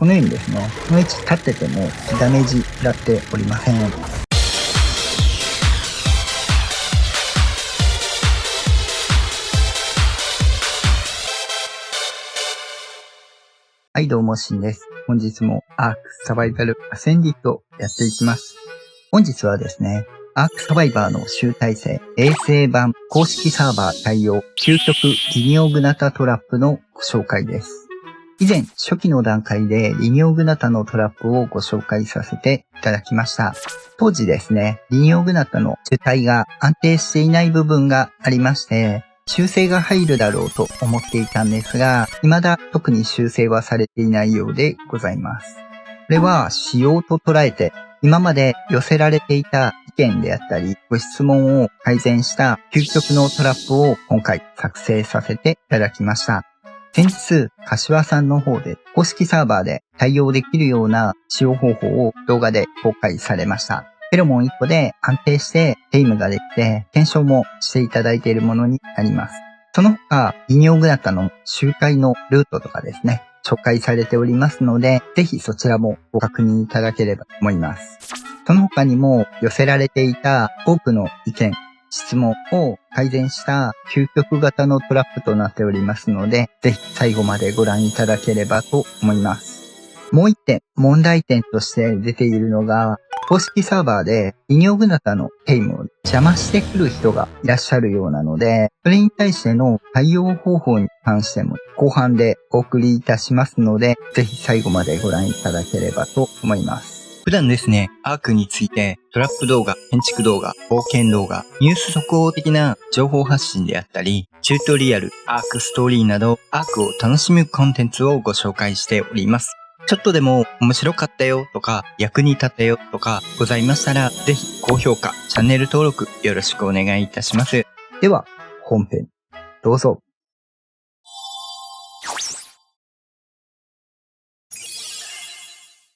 このようにですね、この位置立っててもダメージ食らっておりません。はい、どうも、しんです。本日もアークサバイバルアセンディットやっていきます。本日はですね、アークサバイバーの集大成、衛星版公式サーバー対応究極リニオグナタトラップのご紹介です。以前、初期の段階でリニオグナタのトラップをご紹介させていただきました。当時ですね、リニオグナタの主体が安定していない部分がありまして、修正が入るだろうと思っていたんですが、未だ特に修正はされていないようでございます。これは仕様と捉えて、今まで寄せられていた意見であったり、ご質問を改善した究極のトラップを今回作成させていただきました。先日、柏さんの方で公式サーバーで対応できるような使用方法を動画で公開されました。フェロモン1個で安定してテイムができて検証もしていただいているものになります。その他、リニオグナタの周回のルートとかですね、紹介されておりますので、ぜひそちらもご確認いただければと思います。その他にも寄せられていた多くの意見、質問を改善した究極型のトラップとなっておりますので、ぜひ最後までご覧いただければと思います。もう一点、問題点として出ているのが、公式サーバーでリニオグナタのテイムを邪魔してくる人がいらっしゃるようなので、それに対しての対応方法に関しても後半でお送りいたしますので、ぜひ最後までご覧いただければと思います。普段ですね、アークについてトラップ動画、建築動画、冒険動画、ニュース速報的な情報発信であったり、チュートリアル、アークストーリーなど、アークを楽しむコンテンツをご紹介しております。ちょっとでも面白かったよとか、役に立ったよとかございましたら、ぜひ高評価、チャンネル登録よろしくお願いいたします。では、本編、どうぞ。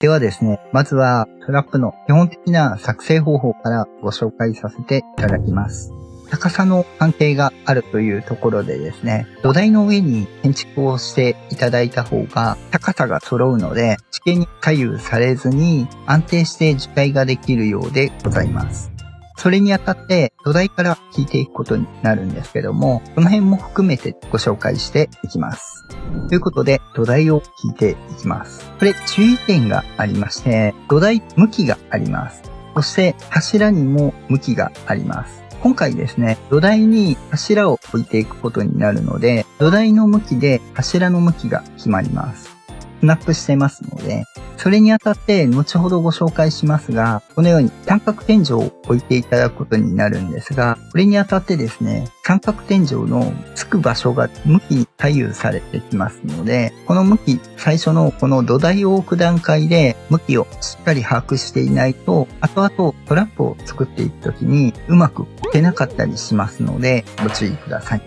ではですね、まずはトラップの基本的な作成方法からご紹介させていただきます。高さの関係があるというところでですね、土台の上に建築をしていただいた方が高さが揃うので、地形に左右されずに安定して樹海ができるようでございます。それにあたって土台から引いていくことになるんですけども、この辺も含めてご紹介していきます。ということで、土台を引いていきます。これ注意点がありまして、土台向きがあります。そして柱にも向きがあります。今回ですね、土台に柱を置いていくことになるので、土台の向きで柱の向きが決まります。スナップしてますので、それにあたって後ほどご紹介しますが、このように三角天井を置いていただくことになるんですが、これにあたってですね、三角天井のつく場所が向きに左右されてきますので、この向き、最初のこの土台を置く段階で向きをしっかり把握していないと、後々トラップを作っていくときにうまく置けなかったりしますので、ご注意ください。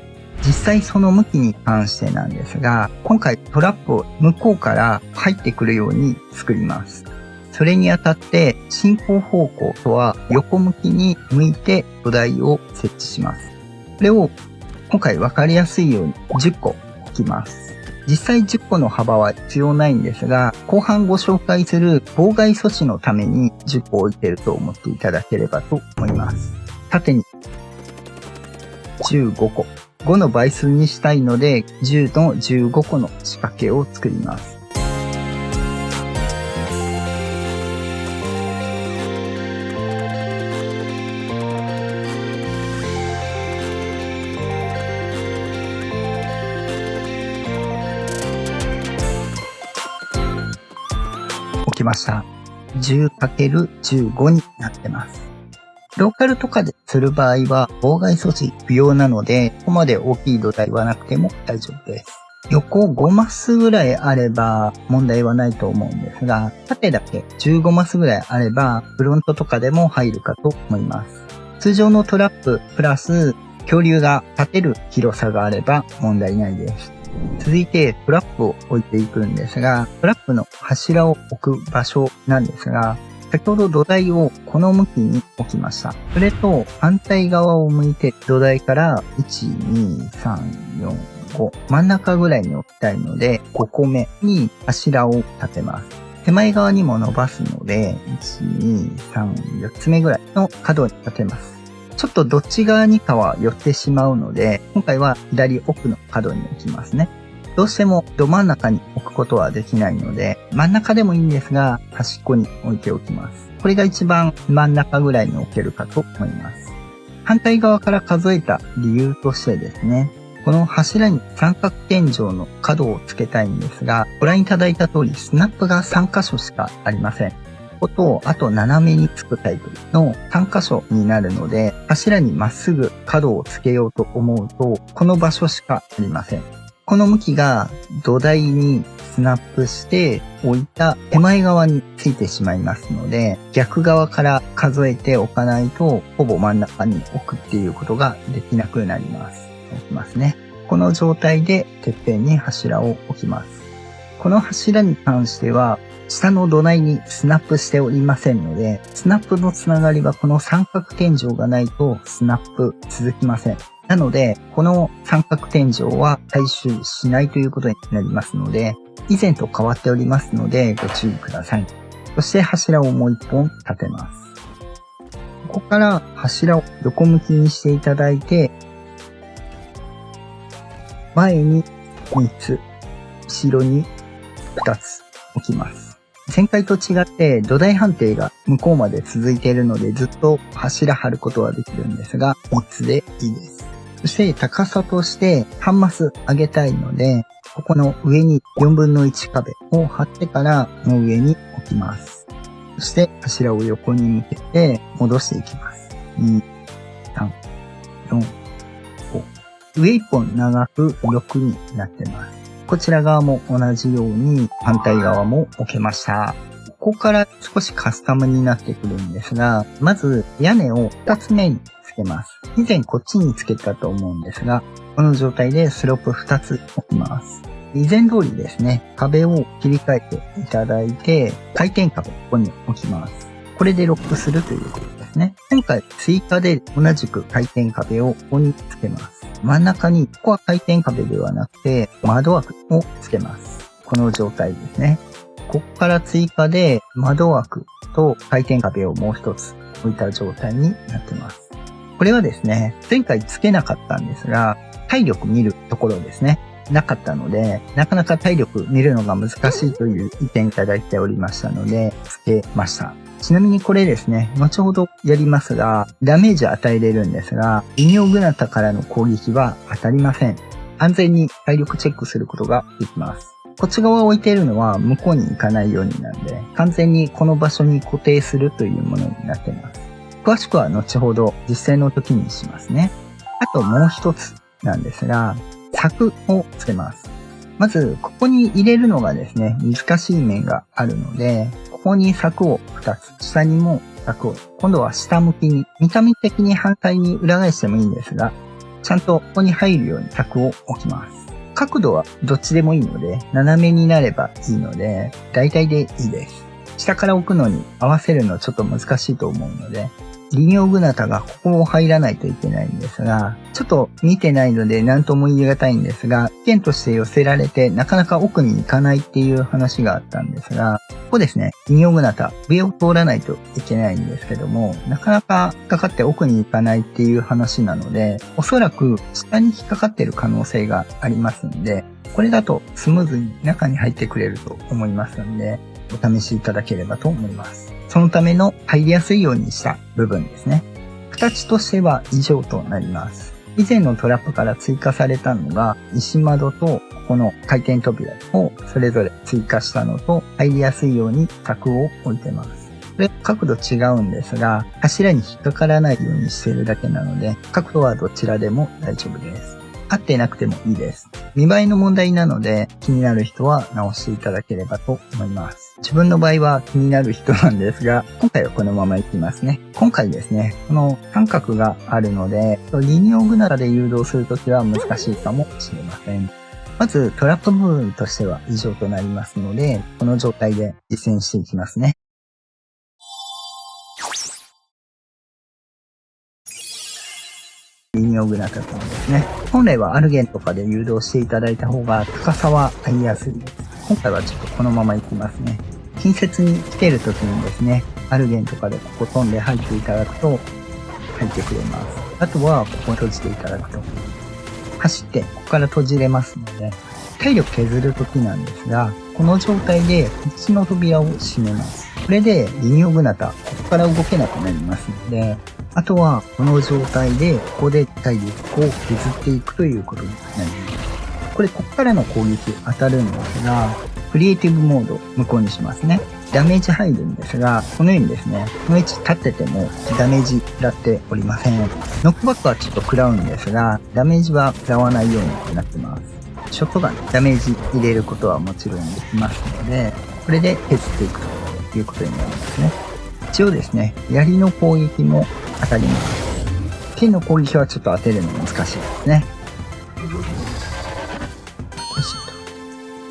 実際その向きに関してなんですが、今回トラップを向こうから入ってくるように作ります。それにあたって進行方向とは横向きに向いて土台を設置します。これを今回わかりやすいように10個置きます。実際10個の幅は必要ないんですが、後半ご紹介する妨害措置のために10個置いてると思っていただければと思います。縦に15個。5の倍数にしたいので、10の15個の仕掛けを作ります。置きました。10×15 になってます。ローカルとかでする場合は妨害措置不要なので、ここまで大きい土台はなくても大丈夫です。横5マスぐらいあれば問題はないと思うんですが、縦だけ15マスぐらいあればフロントとかでも入るかと思います。通常のトラッププラス恐竜が立てる広さがあれば問題ないです。続いてトラップを置いていくんですが、トラップの柱を置く場所なんですが、先ほど土台をこの向きに置きました。それと反対側を向いて土台から1、2、3、4、5、真ん中ぐらいに置きたいので、5個目に柱を立てます。手前側にも伸ばすので、1、2、3、4つ目ぐらいの角に立てます。ちょっとどっち側にかは寄ってしまうので、今回は左奥の角に置きますね。どうしてもど真ん中に置くことはできないので、真ん中でもいいんですが、端っこに置いておきます。これが一番真ん中ぐらいに置けるかと思います。反対側から数えた理由としてですね、この柱に三角天井の角をつけたいんですが、ご覧いただいた通りスナップが3箇所しかありません。ここと、あと斜めにつくタイプの3箇所になるので、柱にまっすぐ角をつけようと思うと、この場所しかありません。この向きが土台にスナップして置いた手前側についてしまいますので、逆側から数えておかないと、ほぼ真ん中に置くっていうことができなくなります。置きますね。この状態でてっぺんに柱を置きます。この柱に関しては、下の土台にスナップしておりませんので、スナップのつながりはこの三角天井がないとスナップ続きません。なので、この三角天井は回収しないということになりますので、以前と変わっておりますのでご注意ください。そして柱をもう一本立てます。ここから柱を横向きにしていただいて、前に3つ、後ろに2つ置きます。前回と違って土台判定が向こうまで続いているのでずっと柱張ることはできるんですが、3つでいいです。そして高さとして半マス上げたいので、ここの上に4分の1壁を張ってからの上に置きます。そして柱を横に向けて戻していきます。2、3、4、5。上1本長く6になってます。こちら側も同じように反対側も置けました。ここから少しカスタムになってくるんですが、まず屋根を2つ目につけます。以前こっちにつけたと思うんですが、この状態でスロープ2つ置きます。以前通りですね、壁を切り替えていただいて、回転壁ここに置きます。これでロックするということですね。今回追加で同じく回転壁をここにつけます。真ん中に、ここは回転壁ではなくて窓枠をつけます。この状態ですね。ここから追加で窓枠と回転壁をもう一つ置いた状態になってます。これはですね、前回つけなかったんですが、体力見るところですね。なかったので、なかなか体力見るのが難しいという意見いただいておりましたので、つけました。ちなみにこれですね、後ほどやりますが、ダメージ与えれるんですが、微妙グナタからの攻撃は当たりません。安全に体力チェックすることができます。こっち側を置いているのは向こうに行かないようになんで、完全にこの場所に固定するというものになっています。詳しくは後ほど実践の時にしますね。あともう一つなんですが、柵をつけます。まず、ここに入れるのがですね、難しい面があるので、ここに柵を2つ、下にも柵を、今度は下向きに、見た目的に反対に裏返してもいいんですが、ちゃんとここに入るように柵を置きます。角度はどっちでもいいので、斜めになればいいので、大体でいいです。下から置くのに合わせるのちょっと難しいと思うので、リニオグナタがここを入らないといけないんですが、ちょっと見てないので何とも言い難いんですが、意見として寄せられてなかなか奥に行かないっていう話があったんですが、ここですね、リニオグナタ、上を通らないといけないんですけども、なかなか引っかかって奥に行かないっていう話なので、おそらく下に引っかかってる可能性がありますんで、これだとスムーズに中に入ってくれると思いますんで、お試しいただければと思います。そのための入りやすいようにした部分ですね。形としては以上となります。以前のトラップから追加されたのが、石窓とこの回転扉をそれぞれ追加したのと、入りやすいように柵を置いてます。これ角度違うんですが、柱に引っかからないようにしているだけなので、角度はどちらでも大丈夫です。合ってなくてもいいです。見栄えの問題なので気になる人は直していただければと思います。自分の場合は気になる人なんですが、今回はこのままいきますね。今回ですね、この三角があるので、リニオグナタで誘導するときは難しいかもしれません。まずトラップ部分としては以上となりますので、この状態で実践していきますね。リニオノグナタ君ですね。本来はアルゲンとかで誘導していただいた方が高さは合いやすいです。今回はちょっとこのまま行きますね。近接に来てる時にですね、アルゲンとかでここ飛んで入っていただくと入ってくれます。あとはここ閉じていただくと走ってここから閉じれますので、体力削る時なんですが、この状態で1の扉を閉めます。これでリニオグナタ、ここから動けなくなりますので、あとはこの状態でここで体力を削っていくということになります。これここからの攻撃当たるんですが、クリエイティブモード無効にしますね。ダメージ入るんですが、このようにですね、この位置立っててもダメージ食らっておりません。ノックバックはちょっと食らうんですが、ダメージは食らわないようになってます。ショットガンダメージ入れることはもちろんできますので、これで削っていくということになりますね。一応ですね、槍の攻撃も当たります。剣の攻撃はちょっと当てるの難しいですね。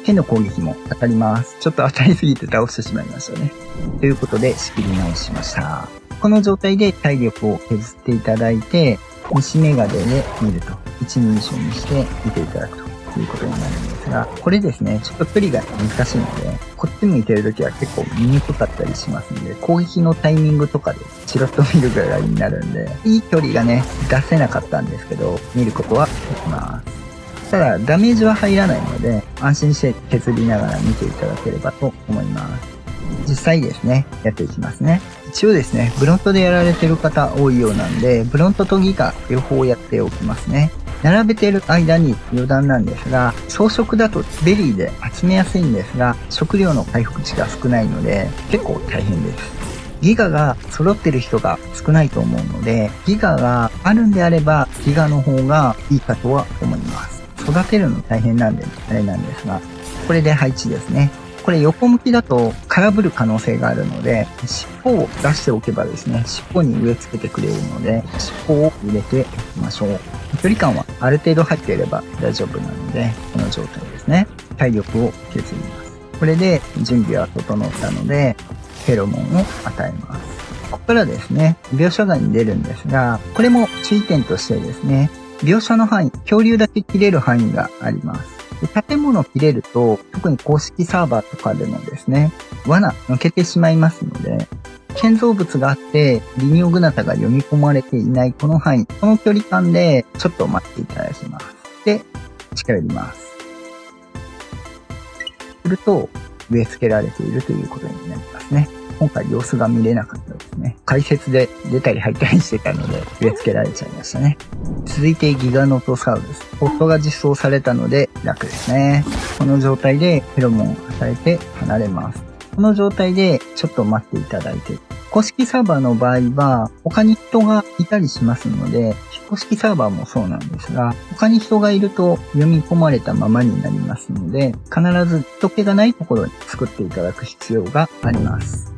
剣の攻撃も当たります。ちょっと当たりすぎて倒してしまいましたね。ということで仕切り直しました。この状態で体力を削っていただいて、西メガデで見ると、一人称にして見ていただくということになるんですが、これですね、ちょっと距離が難しいので、こっち向いてるときは結構見にくかったりしますので、攻撃のタイミングとかでチロッと見るぐらいになるんで、いい距離がね、出せなかったんですけど、見ることはできます。ただ、ダメージは入らないので、安心して削りながら見ていただければと思います。実際ですね、やっていきますね。一応ですね、ブロントでやられてる方多いようなんで、ブロントとギガ両方やっておきますね。並べてる間に余談なんですが、装飾だとベリーで集めやすいんですが、食料の回復値が少ないので、結構大変です。ギガが揃ってる人が少ないと思うので、ギガがあるんであれば、ギガの方がいいかとは思います。育てるの大変なんで、あれなんですが、これで配置ですね。これ横向きだと空振る可能性があるので、尻尾を出しておけばですね、尻尾に植え付けてくれるので、尻尾を入れておきましょう。距離感はある程度入っていれば大丈夫なので、この状態ですね。体力を削ります。これで準備は整ったので、フェロモンを与えます。ここからですね、描写外に出るんですが、これも注意点としてですね、描写の範囲、恐竜だけ切れる範囲があります。建物切れると、特に公式サーバーとかでもですね、罠抜けてしまいますので、建造物があって、リニオグナタが読み込まれていないこの範囲、この距離感でちょっと待っていただきます。で、近寄ります。すると、植え付けられているということになりますね。今回様子が見れなかったですね。解説で出たり入ったりしてたので植え付けられちゃいましたね。続いてギガノトサウルス。ポットが実装されたので楽ですね。この状態でフェロモンを与えて離れます。この状態でちょっと待っていただいて、公式サーバーの場合は他に人がいたりしますので、非公式サーバーもそうなんですが、他に人がいると読み込まれたままになりますので、必ず人気がないところに作っていただく必要があります。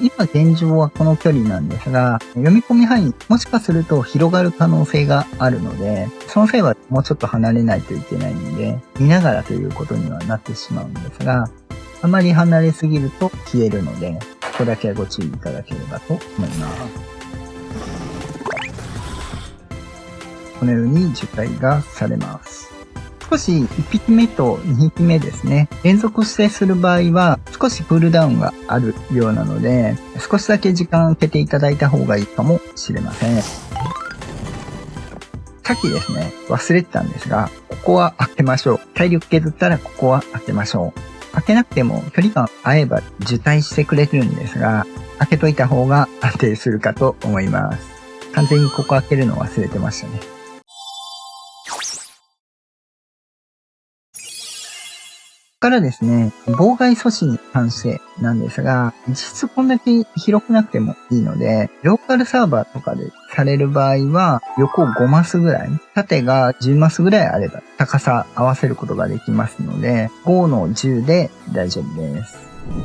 今現状はこの距離なんですが、読み込み範囲もしかすると広がる可能性があるので、その際はもうちょっと離れないといけないので、見ながらということにはなってしまうんですが、あまり離れすぎると消えるので、ここだけご注意いただければと思います。このように受胎がされます。少し1匹目と2匹目ですね。連続してする場合は少しクールダウンがあるようなので、少しだけ時間を空けていただいた方がいいかもしれません。さっきですね、忘れてたんですが、ここは開けましょう。体力削ったらここは開けましょう。開けなくても距離感合えば受胎してくれてるんですが、開けといた方が安定するかと思います。完全にここ開けるの忘れてましたね。からですね、妨害阻止に関してなんですが、実質こんだけ広くなくてもいいので、ローカルサーバーとかでされる場合は、横5マスぐらい、縦が10マスぐらいあれば、高さ合わせることができますので、5の10で大丈夫です。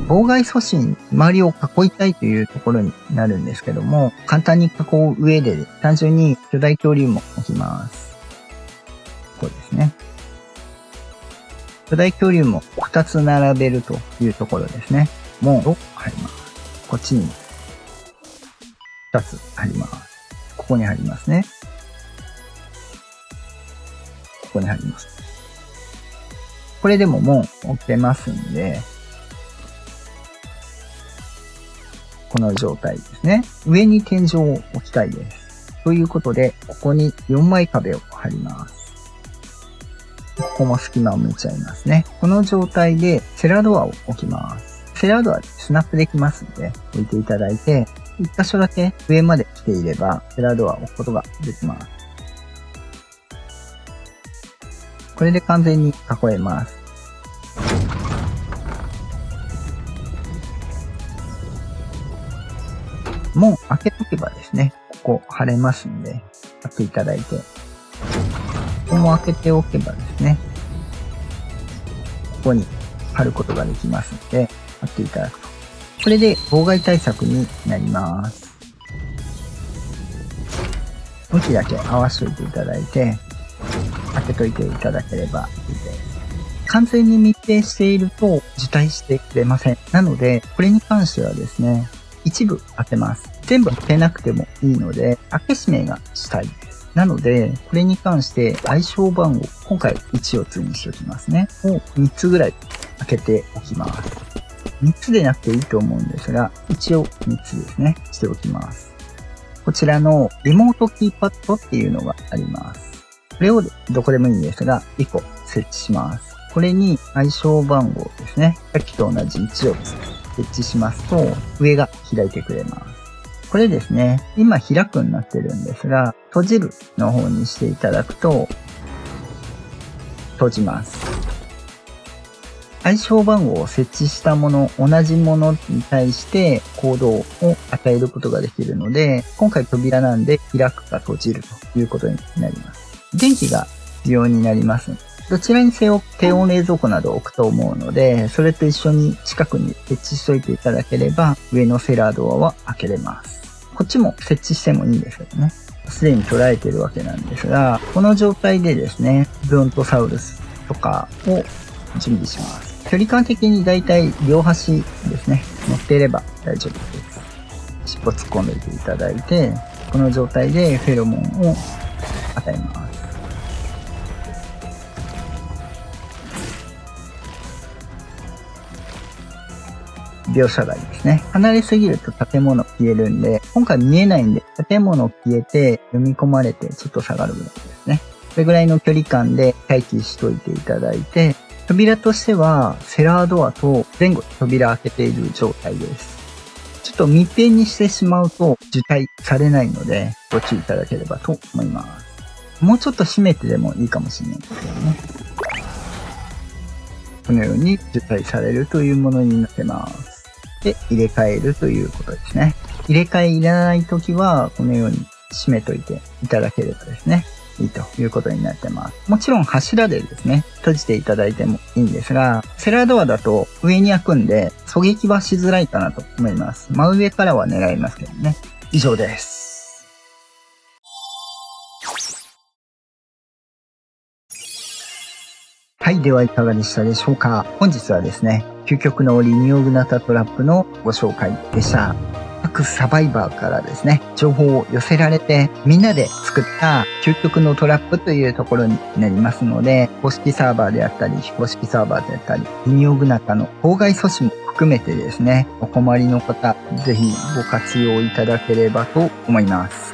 妨害阻止に周りを囲いたいというところになるんですけども、簡単に囲う上で、単純に巨大恐竜も置きます。こうですね。巨大恐竜も2つ並べるというところですね。門を貼ります。こっちにも2つ貼ります。ここに貼りますね。こに貼ります。これでも門置けますんで、この状態ですね。上に天井を置きたいです。ということで、ここに4枚壁を貼ります。ここも隙間を埋めちゃいますね。この状態でセラドアを置きます。セラドアでスナップできますので、置いていただいて、一箇所だけ上まで来ていれば、セラドアを置くことができます。これで完全に囲えます。門開けとけばですね、ここ貼れますんで、貼っていただいて、ここも開けておけばですね、ここに貼ることができますので、貼っていただくと。これで妨害対策になります。向きだけ合わせておいていただいて、開けといていただければいいです。完全に密閉していると受胎してくれません。なので、これに関してはですね、一部開けます。全部開けなくてもいいので、開け閉めがしたいです。なので、これに関して暗証番号、今回1を通にしておきますね。を3つぐらい開けておきます。3つでなくていいと思うんですが、一応3つですね、しておきます。こちらのリモートキーパッドっていうのがあります。これをどこでもいいんですが、1個設置します。これに暗証番号ですね。さっきと同じ1を設置しますと、上が開いてくれます。これですね、今開くになってるんですが、閉じるの方にしていただくと、閉じます。暗証番号を設置したもの、同じものに対してコードを与えることができるので、今回扉なんで開くか閉じるということになります。電気が必要になります。どちらにせよ低温冷蔵庫などを置くと思うので、それと一緒に近くに設置しておいていただければ、上のセラードアは開けれます。こっちも設置してもいいんですけどね。すでに捉えているわけなんですが、この状態でですね、ブロントサウルスとかを準備します。距離感的にだいたい両端ですね、乗っていれば大丈夫です。尻尾突っ込んでおいていただいて、この状態でフェロモンを与えます。描写外ですね。離れすぎると建物消えるんで、今回見えないんで、建物消えて読み込まれてちょっと下がるぐらいですね。それぐらいの距離感で待機しといていただいて、扉としてはセラードアと前後扉開けている状態です。ちょっと密閉にしてしまうと受胎されないのでご注意いただければと思います。もうちょっと閉めてでもいいかもしれないですけどね。このように受胎されるというものになってます。で、入れ替えるということですね。入れ替えいらないときは、このように閉めといていただければですね、いいということになってます。もちろん柱でですね、閉じていただいてもいいんですが、セラードアだと上に開くんで、狙撃はしづらいかなと思います。真上からは狙いますけどね。以上です。はい、ではいかがでしたでしょうか。本日はですね、究極のリニオグナタトラップのご紹介でした。各サバイバーからですね、情報を寄せられて、みんなで作った究極のトラップというところになりますので、公式サーバーであったり、非公式サーバーであったり、リニオグナタの妨害阻止も含めてですね、お困りの方、ぜひご活用いただければと思います。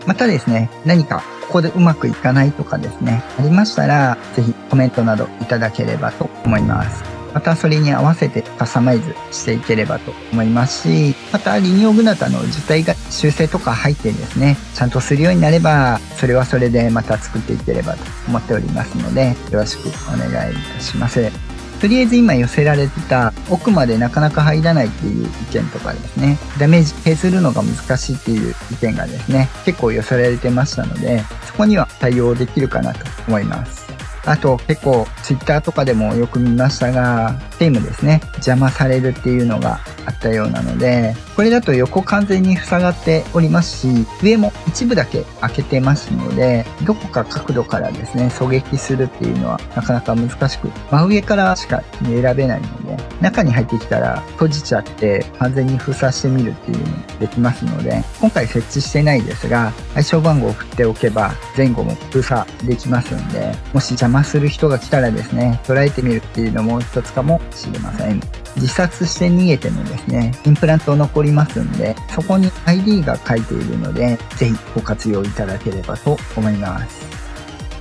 またですね、何かここでうまくいかないとかですね、ありましたら、ぜひコメントなどいただければと思います。またそれに合わせてカスタマイズしていければと思いますし、またリニオグナタの受胎が修正とか入ってですね、ちゃんとするようになれば、それはそれでまた作っていければと思っておりますので、よろしくお願いいたします。とりあえず今寄せられてた奥までなかなか入らないっていう意見とかですね、ダメージ削るのが難しいっていう意見がですね、結構寄せられてましたので、そこには対応できるかなと思います。あと結構 Twitter とかでもよく見ましたが、フレームですね、邪魔されるっていうのがあったようなので、これだと横完全に塞がっておりますし、上も一部だけ開けてますので、どこか角度からですね、狙撃するっていうのはなかなか難しく、真上からしか選べないので、中に入ってきたら閉じちゃって完全に封鎖してみるっていうのもできますので、今回設置してないですが、暗証番号を振っておけば前後も封鎖できますんで、もし邪魔する人が来たらですね、捉えてみるっていうのも一つかもしれません。自殺して逃げてもですね、インプラント残りますんで、そこに ID が書いているので、ぜひご活用いただければと思います。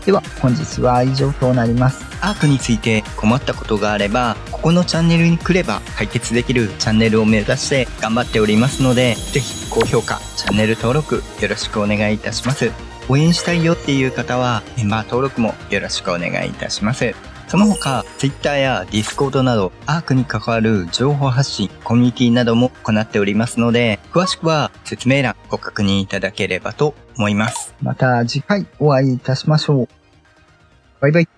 では本日は以上となります。アークについて困ったことがあれば、ここのチャンネルに来れば解決できるチャンネルを目指して頑張っておりますので、ぜひ高評価、チャンネル登録よろしくお願いいたします。応援したいよっていう方はメンバー登録もよろしくお願いいたします。その他、Twitter や Discord など、アークに関わる情報発信、コミュニティなども行っておりますので、詳しくは説明欄ご確認いただければと思います。また次回お会いいたしましょう。バイバイ。